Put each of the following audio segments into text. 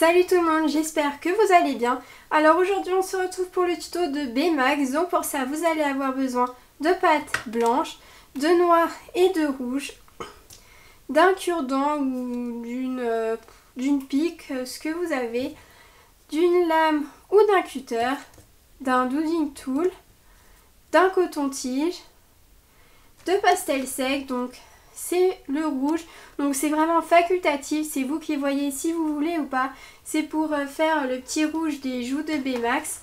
Salut tout le monde, j'espère que vous allez bien. Alors aujourd'hui on se retrouve pour le tuto de Baymax. Donc pour ça vous allez avoir besoin de pâte blanche, de noir et de rouge, d'un cure-dent ou d'une pique, ce que vous avez, d'une lame ou d'un cutter, d'un doodling tool, d'un coton-tige, de pastel sec, donc c'est le rouge, donc c'est vraiment facultatif, c'est vous qui voyez si vous voulez ou pas. C'est pour faire le petit rouge des joues de Baymax,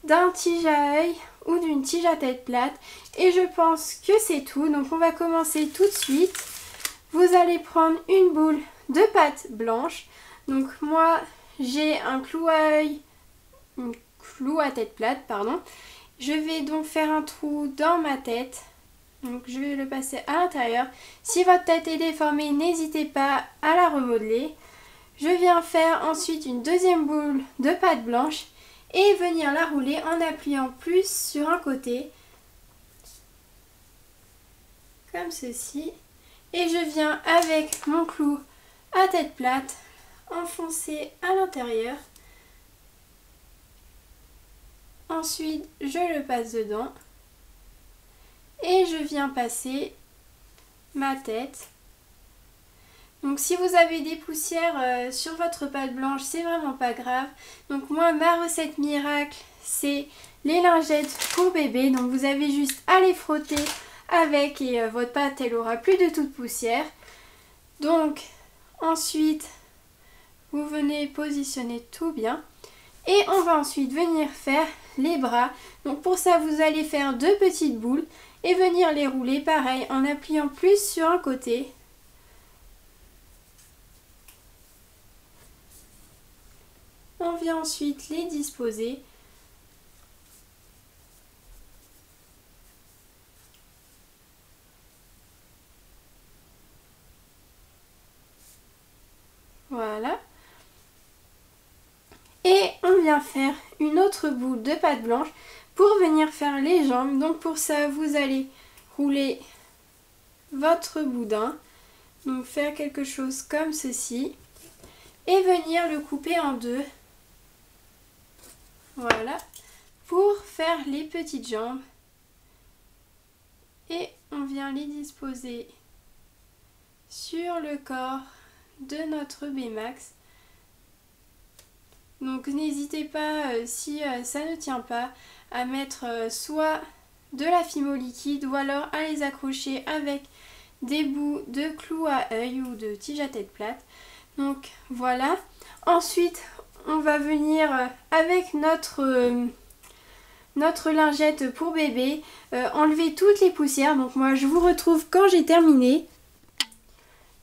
d'un tige à œil ou d'une tige à tête plate, et je pense que c'est tout. Donc on va commencer tout de suite. Vous allez prendre une boule de pâte blanche, donc moi j'ai un clou à œil, un clou à tête plate pardon. Je vais donc faire un trou dans ma tête. Donc je vais le passer à l'intérieur. Si votre tête est déformée, n'hésitez pas à la remodeler. Je viens faire ensuite une deuxième boule de pâte blanche et venir la rouler en appuyant plus sur un côté. Comme ceci. Et je viens avec mon clou à tête plate enfoncer à l'intérieur. Ensuite, je le passe dedans. Et je viens passer ma tête. Donc si vous avez des poussières sur votre pâte blanche, c'est vraiment pas grave. Donc moi, ma recette miracle, c'est les lingettes pour bébé. Donc vous avez juste à les frotter avec et votre pâte, elle aura plus de toute poussière. Donc ensuite, vous venez positionner tout bien. Et on va ensuite venir faire les bras. Donc pour ça, vous allez faire deux petites boules et venir les rouler pareil en appuyant plus sur un côté. On vient ensuite les disposer. Voilà. Et on vient faire une autre boule de pâte blanche pour venir faire les jambes. Donc pour ça, vous allez rouler votre boudin. Donc faire quelque chose comme ceci. Et venir le couper en deux. Voilà. Pour faire les petites jambes. Et on vient les disposer sur le corps de notre Baymax. Donc n'hésitez pas, si ça ne tient pas, à mettre soit de la fimo liquide ou alors à les accrocher avec des bouts de clous à œil ou de tige à tête plate. Donc voilà. Ensuite, on va venir avec notre lingette pour bébé, enlever toutes les poussières. Donc moi, je vous retrouve quand j'ai terminé.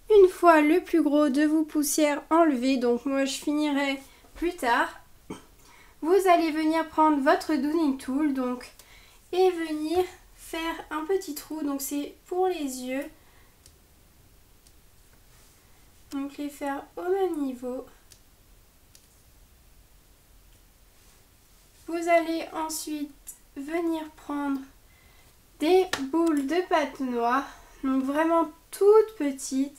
Une fois le plus gros de vos poussières enlevées, donc moi je finirai plus tard. Vous allez venir prendre votre doodling tool donc, et venir faire un petit trou. Donc c'est pour les yeux. Donc les faire au même niveau. Vous allez ensuite venir prendre des boules de pâte noire. Donc vraiment toutes petites.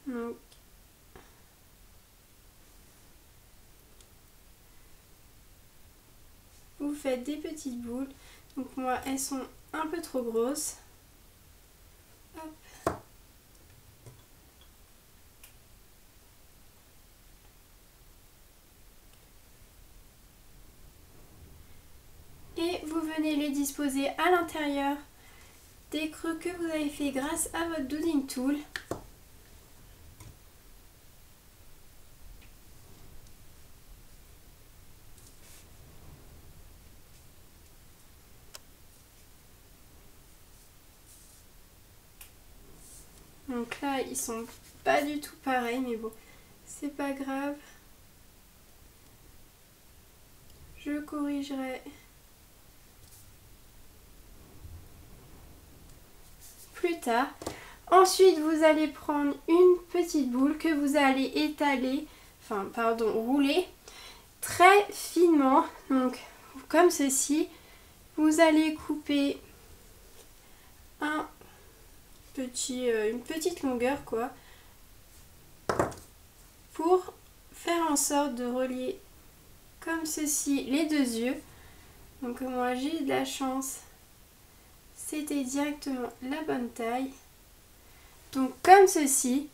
Donc, vous faites des petites boules. Donc moi, elles sont un peu trop grosses. Hop. Et vous venez les disposer à l'intérieur des creux que vous avez fait grâce à votre doodling tool. Donc là, ils sont pas du tout pareils, mais bon, c'est pas grave. Je corrigerai plus tard. Ensuite, vous allez prendre une petite boule que vous allez étaler, rouler très finement. Donc, comme ceci, vous allez couper une petite longueur quoi, pour faire en sorte de relier comme ceci les deux yeux. Donc moi j'ai eu de la chance, c'était directement la bonne taille. Donc comme ceci.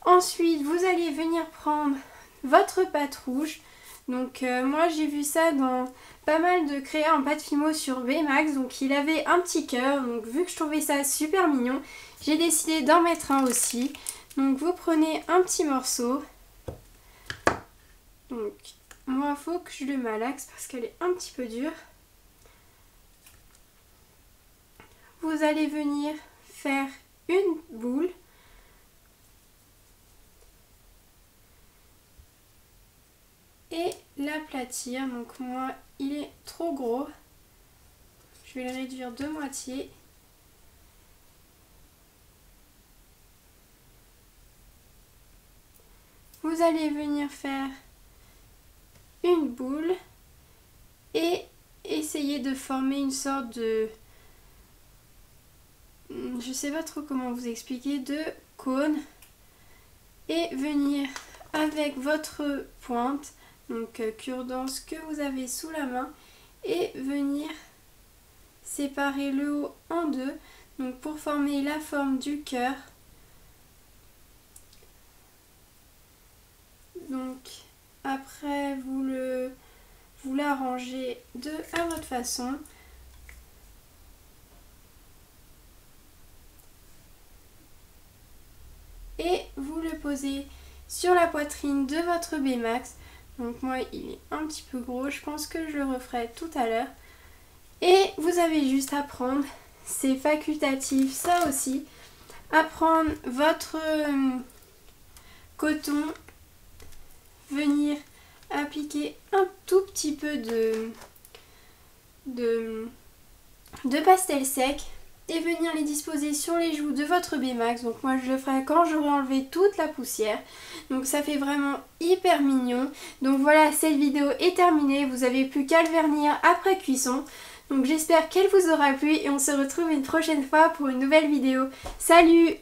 Ensuite vous allez venir prendre votre pâte rouge. Donc moi j'ai vu ça dans pas mal de créas en pâte fimo sur Bmax. Donc il avait un petit cœur. Donc vu que je trouvais ça super mignon, j'ai décidé d'en mettre un aussi. Donc vous prenez un petit morceau. Donc moi il faut que je le malaxe parce qu'elle est un petit peu dure. Vous allez venir faire une boule. Et l'aplatir. Donc moi il est trop gros. Je vais le réduire de moitié. Vous allez venir faire une boule et essayer de former une sorte de, je sais pas trop comment vous expliquer, de cône, et venir avec votre pointe, donc cure-dent que vous avez sous la main, et venir séparer le haut en deux, donc pour former la forme du cœur. Donc après vous l'arrangez à votre façon. Et vous le posez sur la poitrine de votre Bmax. Donc moi il est un petit peu gros, je pense que je le referai tout à l'heure. Et vous avez juste à prendre, c'est facultatif ça aussi, à prendre votre coton, venir appliquer un tout petit peu de pastel sec et venir les disposer sur les joues de votre Bmax. Donc moi je le ferai quand j'aurai enlevé toute la poussière. Donc ça fait vraiment hyper mignon. Donc voilà, cette vidéo est terminée. Vous avez plus qu'à le vernir après cuisson. Donc j'espère qu'elle vous aura plu et on se retrouve une prochaine fois pour une nouvelle vidéo. Salut!